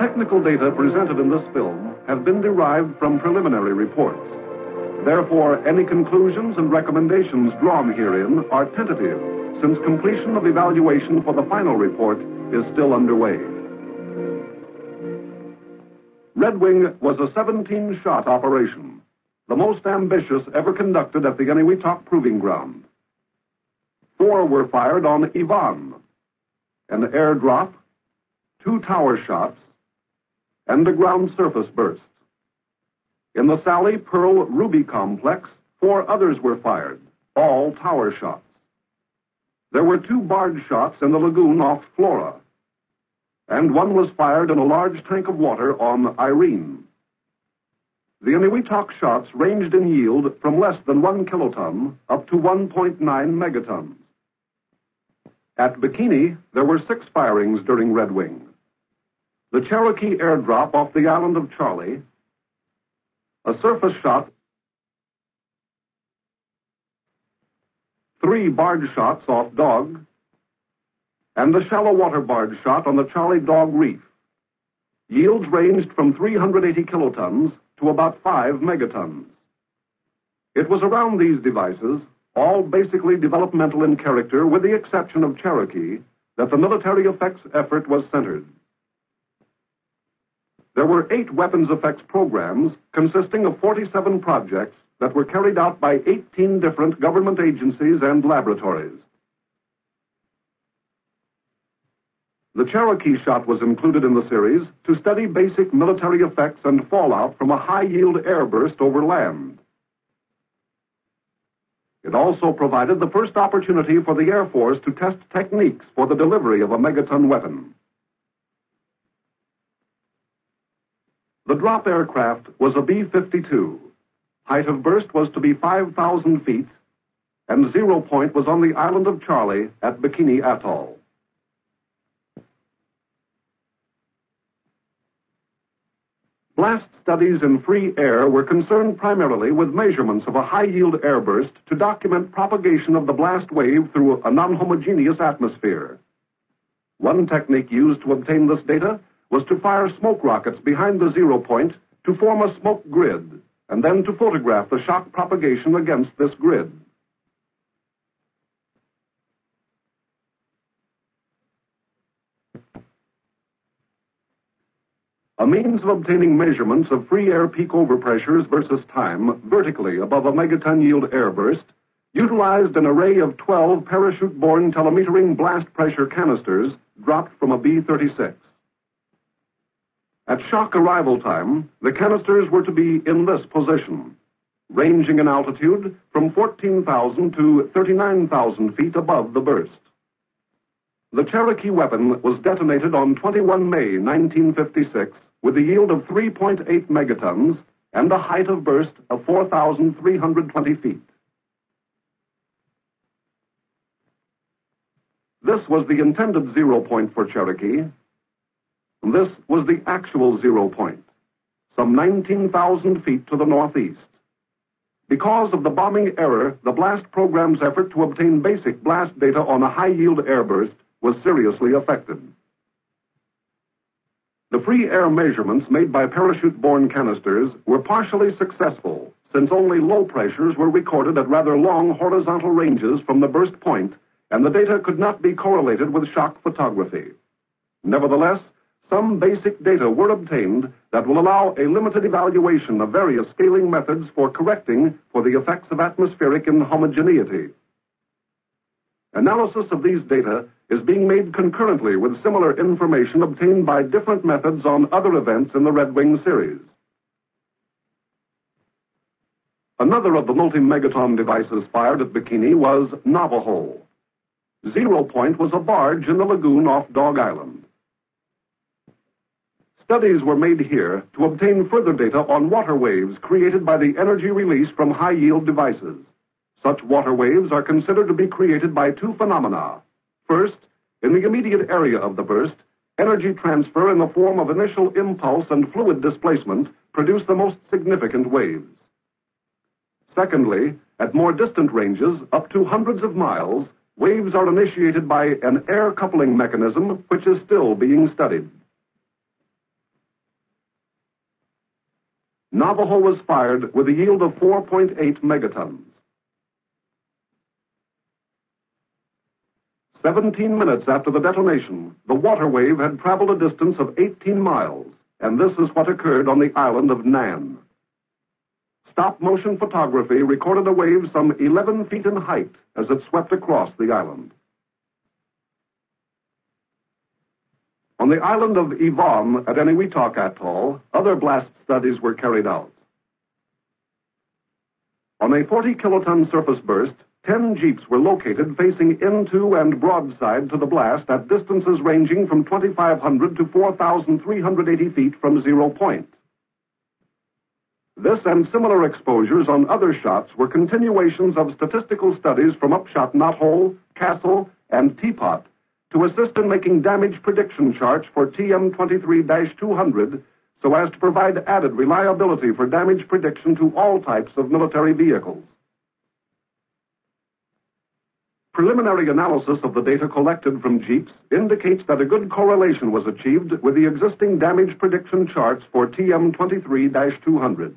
technical data presented in this film have been derived from preliminary reports. Therefore, any conclusions and recommendations drawn herein are tentative, since completion of evaluation for the final report is still underway. REDWING was a 17-shot operation, the most ambitious ever conducted at the Eniwetok Proving Ground. 4 were fired on Ivan, an airdrop, 2 tower shots, and a ground surface burst. In the Sally Pearl Ruby complex, 4 others were fired, all tower shots. There were 2 barge shots in the lagoon off Flora, and 1 was fired in a large tank of water on Irene. The Eniwetok shots ranged in yield from less than 1 kiloton up to 1.9 megatons. At Bikini, there were 6 firings during REDWING. The Cherokee airdrop off the island of Charlie, a surface shot, 3 barge shots off Dog, and the shallow water barge shot on the Charlie Dog Reef. Yields ranged from 380 kilotons to about 5 megatons. It was around these devices, all basically developmental in character with the exception of Cherokee, that the military effects effort was centered. There were 8 weapons effects programs consisting of 47 projects that were carried out by 18 different government agencies and laboratories. The Cherokee shot was included in the series to study basic military effects and fallout from a high-yield airburst over land. It also provided the first opportunity for the Air Force to test techniques for the delivery of a megaton weapon. The drop aircraft was a B-52. Height of burst was to be 5,000 feet, and 0 point was on the island of Charlie at Bikini Atoll. Blast studies in free air were concerned primarily with measurements of a high-yield airburst to document propagation of the blast wave through a non-homogeneous atmosphere. One technique used to obtain this data was to fire smoke rockets behind the 0 point to form a smoke grid, and then to photograph the shock propagation against this grid. A means of obtaining measurements of free air peak overpressures versus time vertically above a megaton yield airburst utilized an array of 12 parachute-borne telemetering blast pressure canisters dropped from a B-36. At shock arrival time, the canisters were to be in this position, ranging in altitude from 14,000 to 39,000 feet above the burst. The Cherokee weapon was detonated on 21 May 1956 with a yield of 3.8 megatons and a height of burst of 4,320 feet. This was the intended 0 point for Cherokee. This was the actual 0 point, some 19,000 feet to the northeast. Because of the bombing error, the blast program's effort to obtain basic blast data on a high-yield airburst was seriously affected. The free air measurements made by parachute-borne canisters were partially successful, since only low pressures were recorded at rather long horizontal ranges from the burst point, and the data could not be correlated with shock photography. Nevertheless, some basic data were obtained that will allow a limited evaluation of various scaling methods for correcting for the effects of atmospheric inhomogeneity. Analysis of these data is being made concurrently with similar information obtained by different methods on other events in the REDWING series. Another of the multi-megaton devices fired at Bikini was Navajo. 0 point was a barge in the lagoon off Dog Island. Studies were made here to obtain further data on water waves created by the energy release from high-yield devices. Such water waves are considered to be created by 2 phenomena. First, in the immediate area of the burst, energy transfer in the form of initial impulse and fluid displacement produce the most significant waves. Secondly, at more distant ranges, up to hundreds of miles, waves are initiated by an air coupling mechanism which is still being studied. Navajo was fired with a yield of 4.8 megatons. 17 minutes after the detonation, the water wave had traveled a distance of 18 miles, and this is what occurred on the island of Nan. Stop-motion photography recorded a wave some 11 feet in height as it swept across the island. On the island of Yvonne at Eniwetok Atoll, other blast studies were carried out. On a 40-kiloton surface burst, 10 jeeps were located facing into and broadside to the blast at distances ranging from 2,500 to 4,380 feet from 0 point. This and similar exposures on other shots were continuations of statistical studies from Upshot Knothole, Castle, and Teapot to assist in making damage prediction charts for TM-23-200 so as to provide added reliability for damage prediction to all types of military vehicles. Preliminary analysis of the data collected from jeeps indicates that a good correlation was achieved with the existing damage prediction charts for TM-23-200.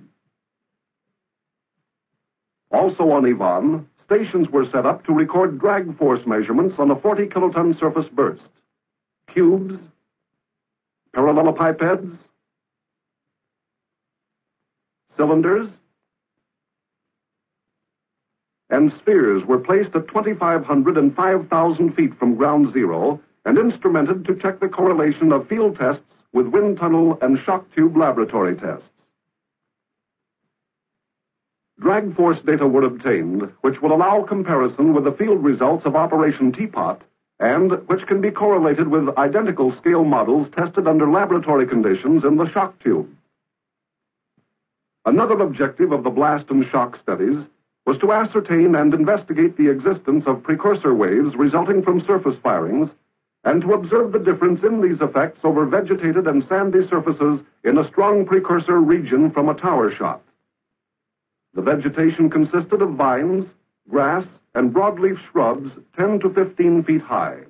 Also on Yvonne, stations were set up to record drag force measurements on a 40-kiloton surface burst. Cubes, parallelepipeds, cylinders, and spheres were placed at 2,500 and 5,000 feet from ground zero and instrumented to check the correlation of field tests with wind tunnel and shock tube laboratory tests. Drag force data were obtained, which will allow comparison with the field results of Operation Teapot and which can be correlated with identical scale models tested under laboratory conditions in the shock tube. Another objective of the blast and shock studies was to ascertain and investigate the existence of precursor waves resulting from surface firings and to observe the difference in these effects over vegetated and sandy surfaces in a strong precursor region from a tower shot. The vegetation consisted of vines, grass, and broadleaf shrubs 10 to 15 feet high.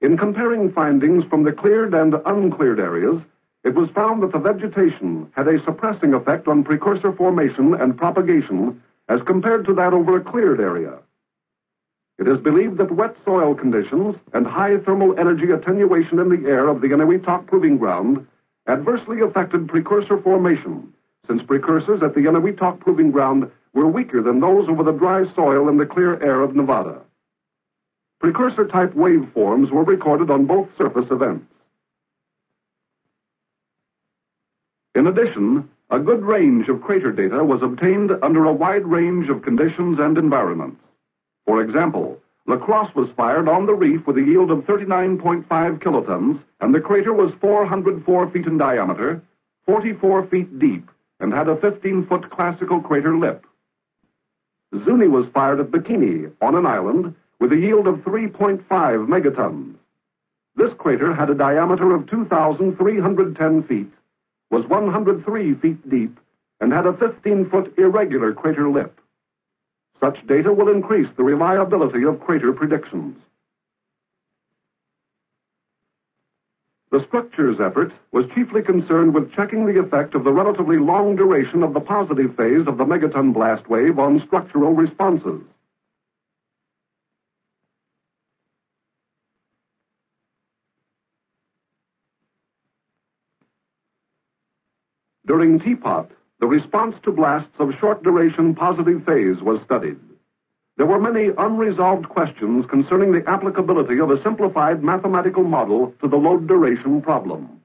In comparing findings from the cleared and uncleared areas, it was found that the vegetation had a suppressing effect on precursor formation and propagation as compared to that over a cleared area. It is believed that wet soil conditions and high thermal energy attenuation in the air of the Eniwetok Proving Ground adversely affected precursor formation, since precursors at the Eniwetok Proving Ground were weaker than those over the dry soil in the clear air of Nevada. Precursor-type waveforms were recorded on both surface events. In addition, a good range of crater data was obtained under a wide range of conditions and environments. For example, La Crosse was fired on the reef with a yield of 39.5 kilotons, and the crater was 404 feet in diameter, 44 feet deep, and had a 15-foot classical crater lip. Zuni was fired at Bikini on an island with a yield of 3.5 megatons. This crater had a diameter of 2,310 feet, was 103 feet deep, and had a 15-foot irregular crater lip. Such data will increase the reliability of crater predictions. The structures effort was chiefly concerned with checking the effect of the relatively long duration of the positive phase of the megaton blast wave on structural responses. During Teapot, the response to blasts of short-duration positive phase was studied. There were many unresolved questions concerning the applicability of a simplified mathematical model to the load duration problem.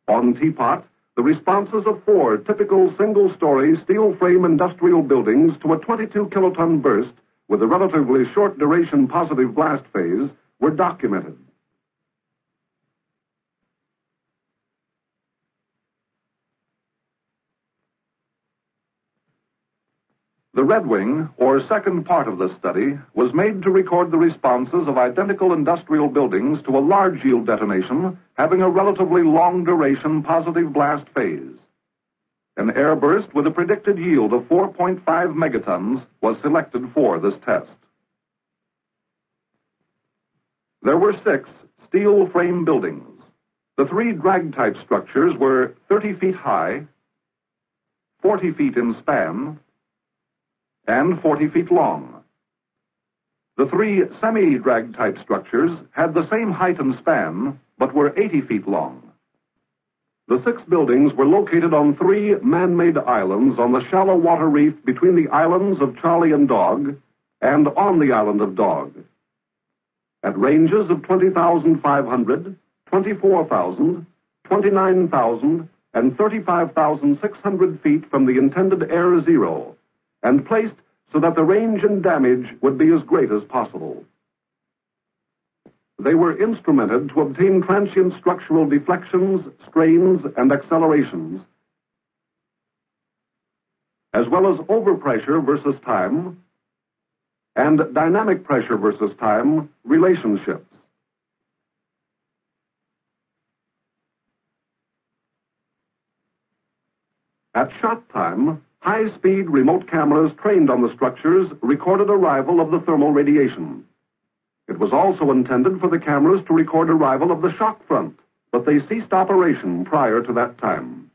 On Teapot, the responses of 4 typical single-story steel-frame industrial buildings to a 22-kiloton burst with a relatively short-duration positive blast phase were documented. The REDWING, or second part of this study, was made to record the responses of identical industrial buildings to a large yield detonation having a relatively long duration positive blast phase. An air burst with a predicted yield of 4.5 megatons was selected for this test. There were 6 steel frame buildings. The three drag-type structures were 30 feet high, 40 feet in span, and 40 feet long. The three semi-drag-type structures had the same height and span, but were 80 feet long. The 6 buildings were located on 3 man-made islands on the shallow water reef between the islands of Charlie and Dog and on the island of Dog, at ranges of 20,500, 24,000, 29,000, and 35,600 feet from the intended air zero, and placed so that the range and damage would be as great as possible. They were instrumented to obtain transient structural deflections, strains, and accelerations, as well as overpressure versus time and dynamic pressure versus time relationships. At shot time, high-speed remote cameras trained on the structures recorded arrival of the thermal radiation. It was also intended for the cameras to record arrival of the shock front, but they ceased operation prior to that time.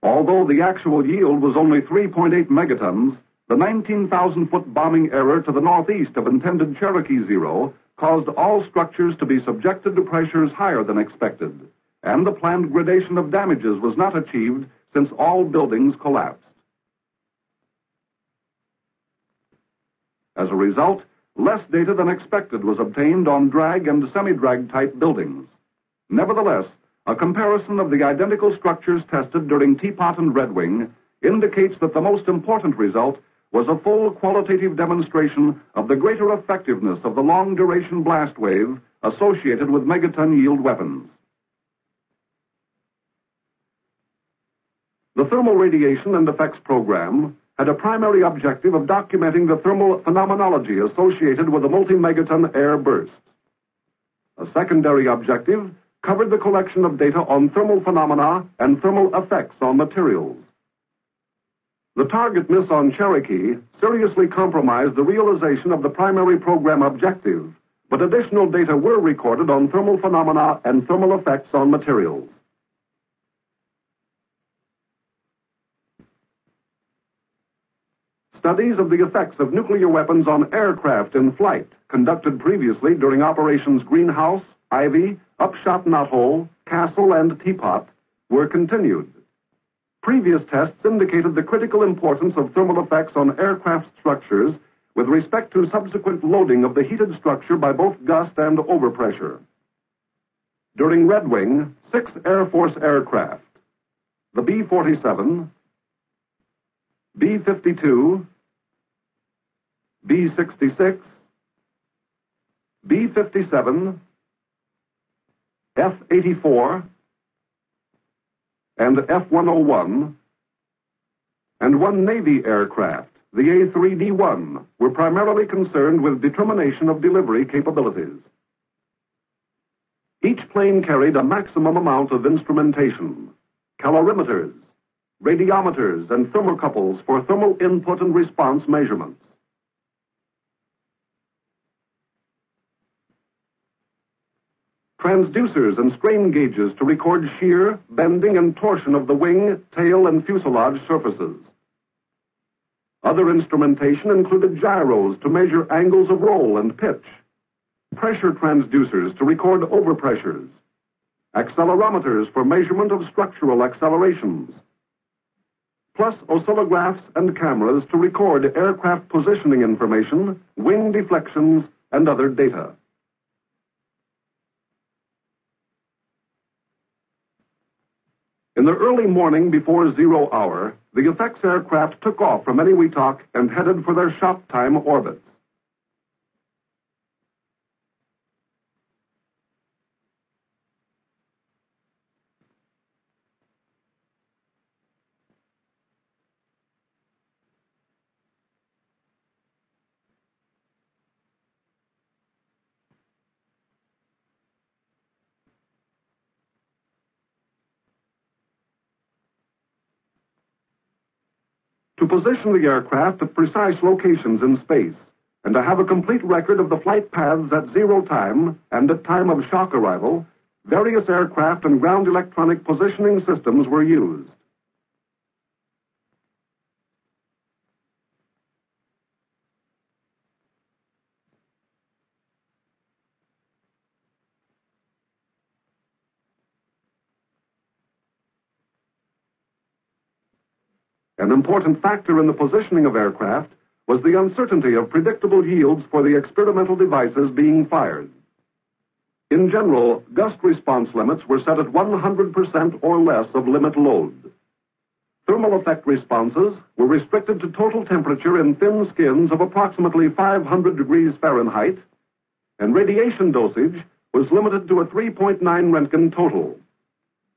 Although the actual yield was only 3.8 megatons, the 19,000-foot bombing error to the northeast of intended Cherokee Zero caused all structures to be subjected to pressures higher than expected, and the planned gradation of damages was not achieved since all buildings collapsed. As a result, less data than expected was obtained on drag and semi-drag type buildings. Nevertheless, a comparison of the identical structures tested during Teapot and Redwing indicates that the most important result was a full qualitative demonstration of the greater effectiveness of the long-duration blast wave associated with megaton yield weapons. The Thermal Radiation and Effects Program had a primary objective of documenting the thermal phenomenology associated with a multi-megaton air burst. A secondary objective covered the collection of data on thermal phenomena and thermal effects on materials. The target miss on Cherokee seriously compromised the realization of the primary program objective, but additional data were recorded on thermal phenomena and thermal effects on materials. Studies of the effects of nuclear weapons on aircraft in flight, conducted previously during Operations Greenhouse, Ivy, Upshot Knothole, Castle, and Teapot, were continued. Previous tests indicated the critical importance of thermal effects on aircraft structures with respect to subsequent loading of the heated structure by both gust and overpressure. During Redwing, 6 Air Force aircraft, the B-47, B-52, B-66, B-57, F-84, and F-101, and 1 Navy aircraft, the A-3D-1, were primarily concerned with determination of delivery capabilities. Each plane carried a maximum amount of instrumentation, calorimeters, radiometers, and thermocouples for thermal input and response measurements. Transducers and strain gauges to record shear, bending, and torsion of the wing, tail, and fuselage surfaces. Other instrumentation included gyros to measure angles of roll and pitch, pressure transducers to record overpressures, accelerometers for measurement of structural accelerations, plus oscillographs and cameras to record aircraft positioning information, wing deflections, and other data. In the early morning before 0 hour, the effects aircraft took off from Eniwetok and headed for their shop time orbits. To position the aircraft at precise locations in space, and to have a complete record of the flight paths at zero time and at time of shock arrival, various aircraft and ground electronic positioning systems were used. An important factor in the positioning of aircraft was the uncertainty of predictable yields for the experimental devices being fired. In general, gust response limits were set at 100% or less of limit load. Thermal effect responses were restricted to total temperature in thin skins of approximately 500 degrees Fahrenheit, and radiation dosage was limited to a 3.9 Roentgen total.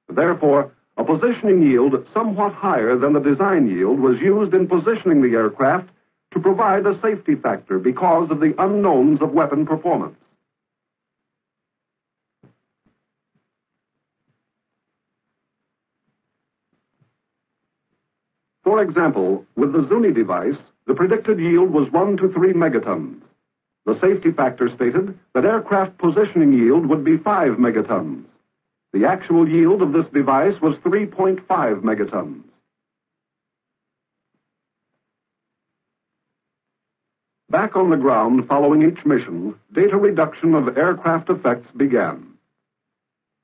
Therefore, a positioning yield somewhat higher than the design yield was used in positioning the aircraft to provide a safety factor because of the unknowns of weapon performance. For example, with the Zuni device, the predicted yield was 1 to 3 megatons. The safety factor stated that aircraft positioning yield would be 5 megatons. The actual yield of this device was 3.5 megatons. Back on the ground following each mission, data reduction of aircraft effects began.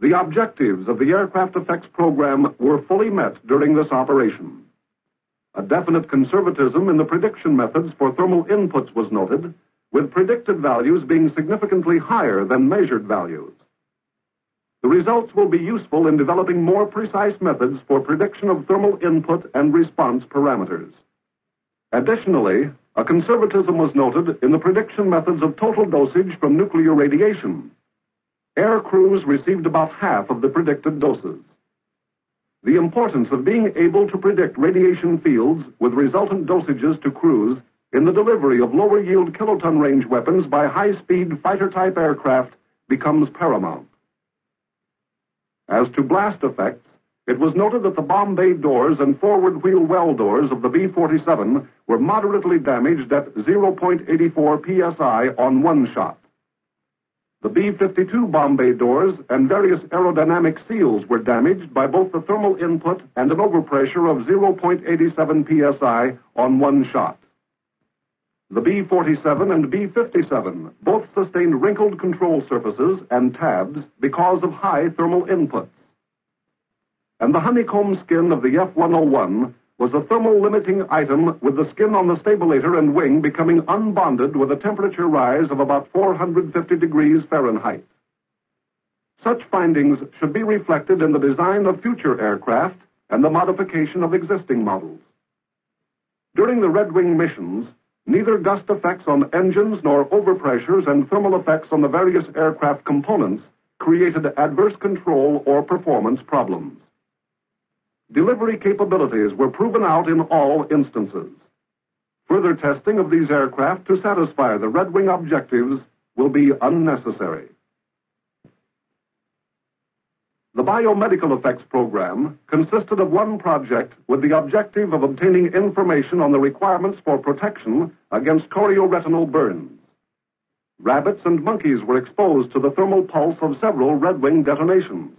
The objectives of the aircraft effects program were fully met during this operation. A definite conservatism in the prediction methods for thermal inputs was noted, with predicted values being significantly higher than measured values. The results will be useful in developing more precise methods for prediction of thermal input and response parameters. Additionally, a conservatism was noted in the prediction methods of total dosage from nuclear radiation. Air crews received about half of the predicted doses. The importance of being able to predict radiation fields with resultant dosages to crews in the delivery of lower-yield kiloton range weapons by high-speed fighter-type aircraft becomes paramount. As to blast effects, it was noted that the bomb bay doors and forward wheel well doors of the B-47 were moderately damaged at 0.84 psi on one shot. The B-52 bomb bay doors and various aerodynamic seals were damaged by both the thermal input and an overpressure of 0.87 psi on one shot. The B-47 and B-57 both sustained wrinkled control surfaces and tabs because of high thermal inputs. And the honeycomb skin of the F-101 was a thermal limiting item, with the skin on the stabilator and wing becoming unbonded with a temperature rise of about 450 degrees Fahrenheit. Such findings should be reflected in the design of future aircraft and the modification of existing models. During the REDWING missions, neither gust effects on engines nor overpressures and thermal effects on the various aircraft components created adverse control or performance problems. Delivery capabilities were proven out in all instances. Further testing of these aircraft to satisfy the REDWING objectives will be unnecessary. The biomedical effects program consisted of one project with the objective of obtaining information on the requirements for protection against chorioretinal burns. Rabbits and monkeys were exposed to the thermal pulse of several REDWING detonations.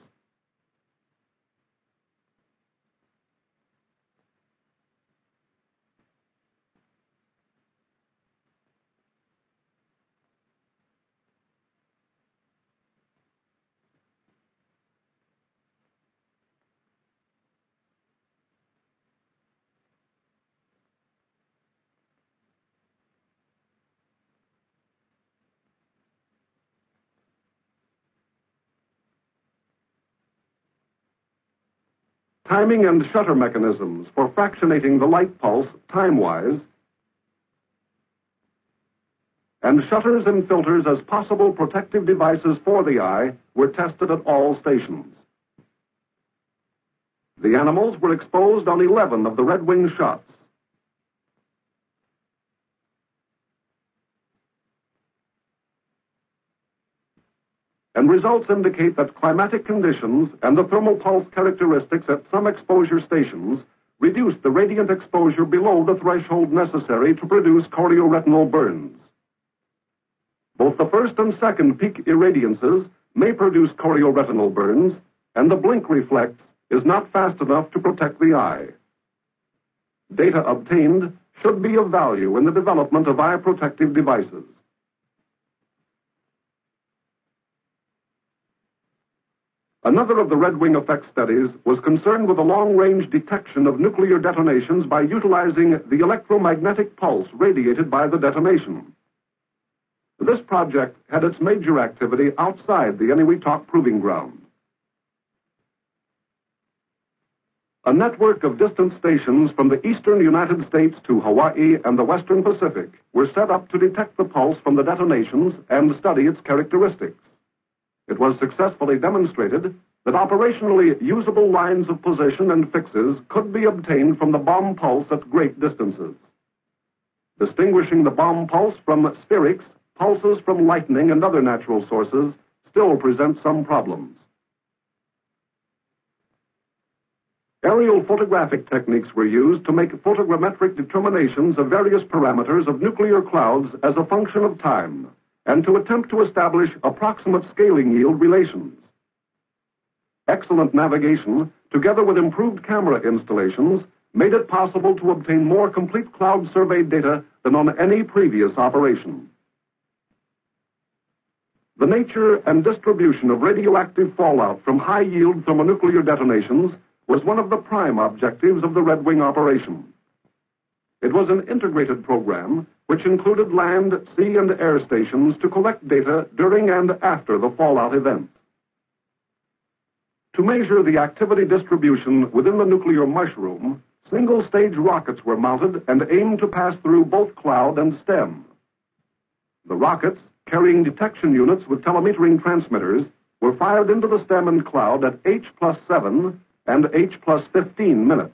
Timing and shutter mechanisms for fractionating the light pulse time-wise, and shutters and filters as possible protective devices for the eye were tested at all stations. The animals were exposed on 11 of the REDWING shots. And results indicate that climatic conditions and the thermal pulse characteristics at some exposure stations reduced the radiant exposure below the threshold necessary to produce chorioretinal burns. Both the first and second peak irradiances may produce chorioretinal burns, and the blink reflex is not fast enough to protect the eye. Data obtained should be of value in the development of eye protective devices. Another of the REDWING effect studies was concerned with the long-range detection of nuclear detonations by utilizing the electromagnetic pulse radiated by the detonation. This project had its major activity outside the Eniwetok Proving Ground. A network of distant stations from the eastern United States to Hawaii and the western Pacific were set up to detect the pulse from the detonations and study its characteristics. It was successfully demonstrated that operationally usable lines of position and fixes could be obtained from the bomb pulse at great distances. Distinguishing the bomb pulse from spherics, pulses from lightning and other natural sources still present some problems. Aerial photographic techniques were used to make photogrammetric determinations of various parameters of nuclear clouds as a function of time, and to attempt to establish approximate scaling yield relations. Excellent navigation, together with improved camera installations, made it possible to obtain more complete cloud survey data than on any previous operation. The nature and distribution of radioactive fallout from high-yield thermonuclear detonations was one of the prime objectives of the REDWING operation. It was an integrated program which included land, sea, and air stations to collect data during and after the fallout event. To measure the activity distribution within the nuclear mushroom, single-stage rockets were mounted and aimed to pass through both cloud and stem. The rockets, carrying detection units with telemetering transmitters, were fired into the stem and cloud at H+7 and H+15 minutes.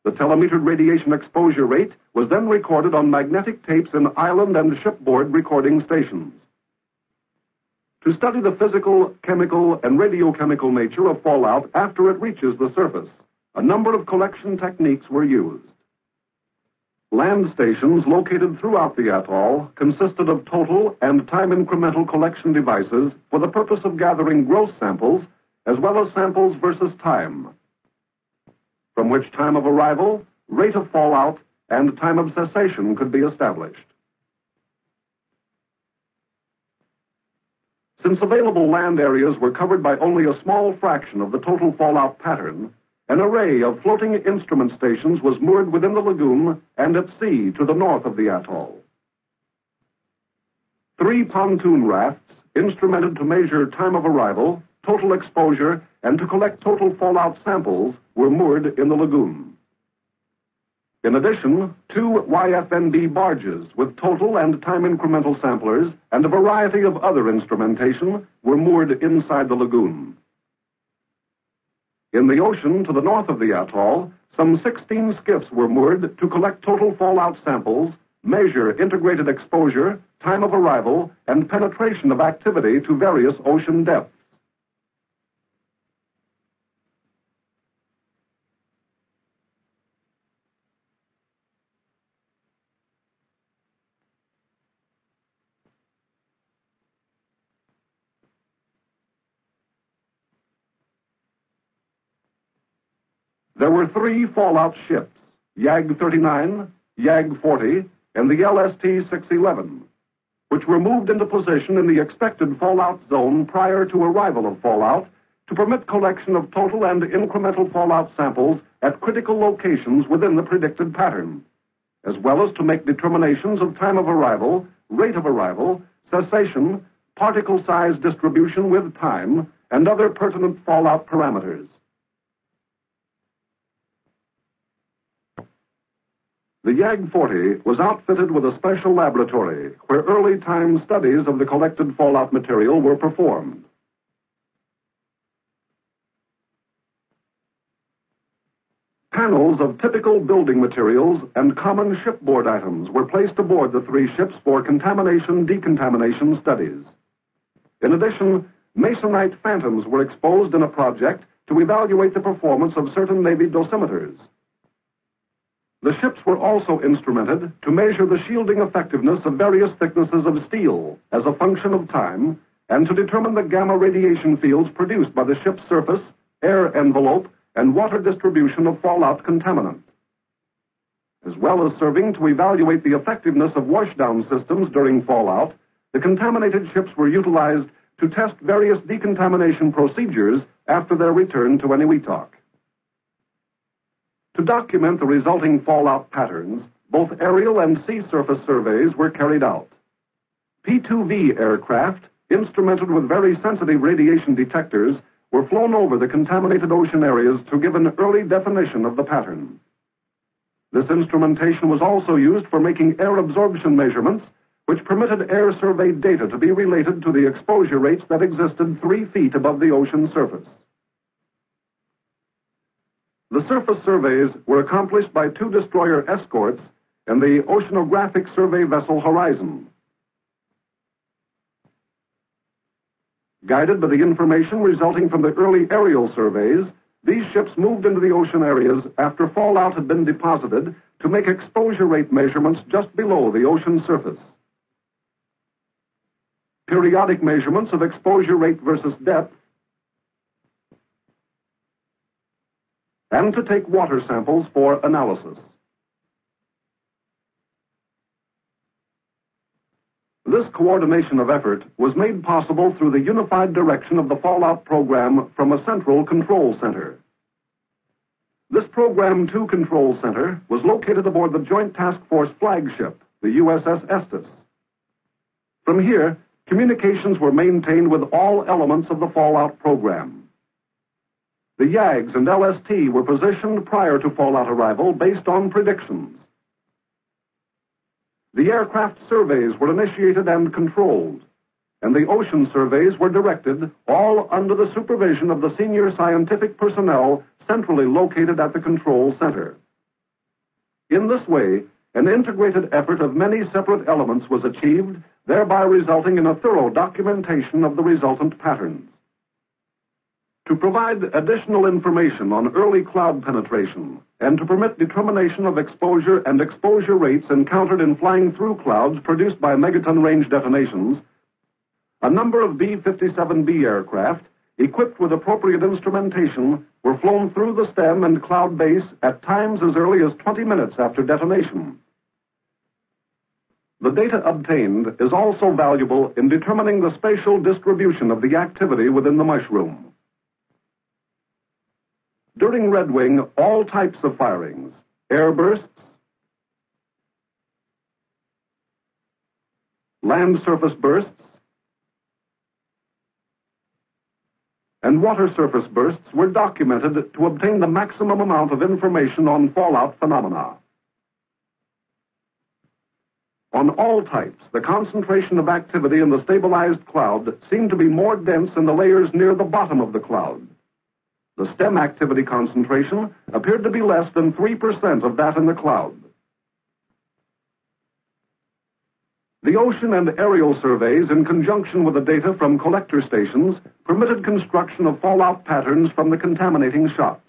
The telemetered radiation exposure rate was then recorded on magnetic tapes in island and shipboard recording stations. To study the physical, chemical, and radiochemical nature of fallout after it reaches the surface, a number of collection techniques were used. Land stations located throughout the atoll consisted of total and time incremental collection devices for the purpose of gathering gross samples as well as samples versus time, from which time of arrival, rate of fallout, and time of cessation could be established. Since available land areas were covered by only a small fraction of the total fallout pattern, an array of floating instrument stations was moored within the lagoon and at sea to the north of the atoll. 3 pontoon rafts, instrumented to measure time of arrival, total exposure, and to collect total fallout samples, were moored in the lagoon. In addition, 2 YFNB barges with total and time incremental samplers and a variety of other instrumentation were moored inside the lagoon. In the ocean to the north of the atoll, some 16 skiffs were moored to collect total fallout samples, measure integrated exposure, time of arrival, and penetration of activity to various ocean depths. There were 3 fallout ships, YAG-39, YAG-40, and the LST-611, which were moved into position in the expected fallout zone prior to arrival of fallout to permit collection of total and incremental fallout samples at critical locations within the predicted pattern, as well as to make determinations of time of arrival, rate of arrival, cessation, particle size distribution with time, and other pertinent fallout parameters. The YAG-40 was outfitted with a special laboratory where early time studies of the collected fallout material were performed. Panels of typical building materials and common shipboard items were placed aboard the 3 ships for contamination-decontamination studies. In addition, masonite phantoms were exposed in a project to evaluate the performance of certain Navy dosimeters. The ships were also instrumented to measure the shielding effectiveness of various thicknesses of steel as a function of time, and to determine the gamma radiation fields produced by the ship's surface, air envelope, and water distribution of fallout contaminant. As well as serving to evaluate the effectiveness of washdown systems during fallout, the contaminated ships were utilized to test various decontamination procedures after their return to Eniwetok. To document the resulting fallout patterns, both aerial and sea surface surveys were carried out. P-2V aircraft, instrumented with very sensitive radiation detectors, were flown over the contaminated ocean areas to give an early definition of the pattern. This instrumentation was also used for making air absorption measurements, which permitted air survey data to be related to the exposure rates that existed 3 feet above the ocean surface. The surface surveys were accomplished by 2 destroyer escorts and the oceanographic survey vessel Horizon. Guided by the information resulting from the early aerial surveys, these ships moved into the ocean areas after fallout had been deposited to make exposure rate measurements just below the ocean surface. Periodic measurements of exposure rate versus depth, and to take water samples for analysis. This coordination of effort was made possible through the unified direction of the fallout program from a central control center. This Program 2 control center was located aboard the Joint Task Force flagship, the USS Estes. From here, communications were maintained with all elements of the fallout program. The YAGs and LST were positioned prior to fallout arrival based on predictions. The aircraft surveys were initiated and controlled, and the ocean surveys were directed, all under the supervision of the senior scientific personnel centrally located at the control center. In this way, an integrated effort of many separate elements was achieved, thereby resulting in a thorough documentation of the resultant patterns. To provide additional information on early cloud penetration and to permit determination of exposure and exposure rates encountered in flying through clouds produced by megaton range detonations, a number of B-57B aircraft, equipped with appropriate instrumentation, were flown through the stem and cloud base at times as early as 20 minutes after detonation. The data obtained is also valuable in determining the spatial distribution of the activity within the mushroom. During Redwing, all types of firings, air bursts, land surface bursts, and water surface bursts were documented to obtain the maximum amount of information on fallout phenomena. On all types, the concentration of activity in the stabilized cloud seemed to be more dense in the layers near the bottom of the cloud. The stem activity concentration appeared to be less than 3% of that in the cloud. The ocean and aerial surveys, in conjunction with the data from collector stations, permitted construction of fallout patterns from the contaminating shots.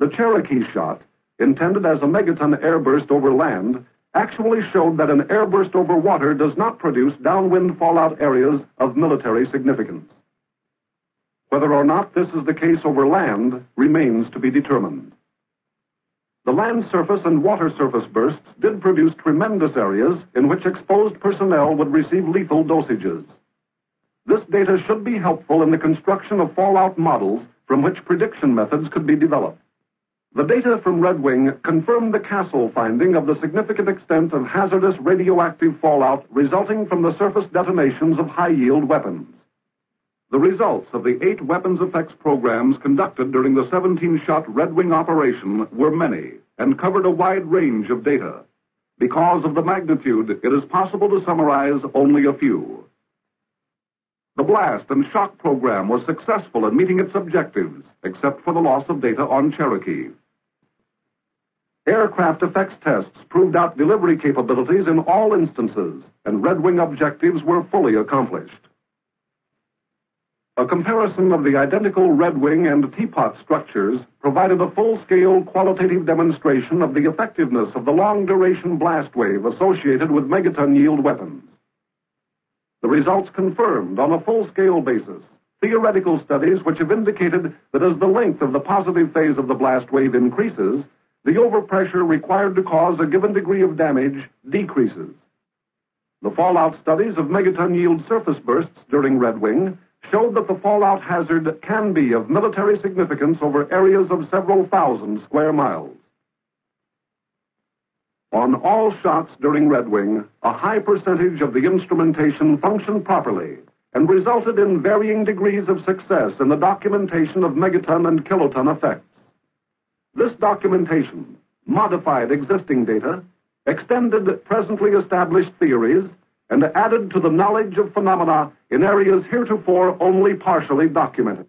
The Cherokee shot, intended as a megaton airburst over land, actually showed that an airburst over water does not produce downwind fallout areas of military significance. Whether or not this is the case over land remains to be determined. The land surface and water surface bursts did produce tremendous areas in which exposed personnel would receive lethal dosages. This data should be helpful in the construction of fallout models from which prediction methods could be developed. The data from Redwing confirmed the Castle finding of the significant extent of hazardous radioactive fallout resulting from the surface detonations of high-yield weapons. The results of the 8 weapons effects programs conducted during the 17-shot Redwing operation were many and covered a wide range of data. Because of the magnitude, it is possible to summarize only a few. The blast and shock program was successful in meeting its objectives, except for the loss of data on Cherokee. Aircraft effects tests proved out delivery capabilities in all instances, and Redwing objectives were fully accomplished. A comparison of the identical Redwing and teapot structures provided a full-scale qualitative demonstration of the effectiveness of the long-duration blast wave associated with megaton-yield weapons. The results confirmed on a full-scale basis theoretical studies which have indicated that as the length of the positive phase of the blast wave increases, the overpressure required to cause a given degree of damage decreases. The fallout studies of megaton-yield surface bursts during Redwing showed that the fallout hazard can be of military significance over areas of several thousand square miles. On all shots during Redwing, a high percentage of the instrumentation functioned properly and resulted in varying degrees of success in the documentation of megaton and kiloton effects. This documentation modified existing data, extended presently established theories, and added to the knowledge of phenomena in areas heretofore only partially documented.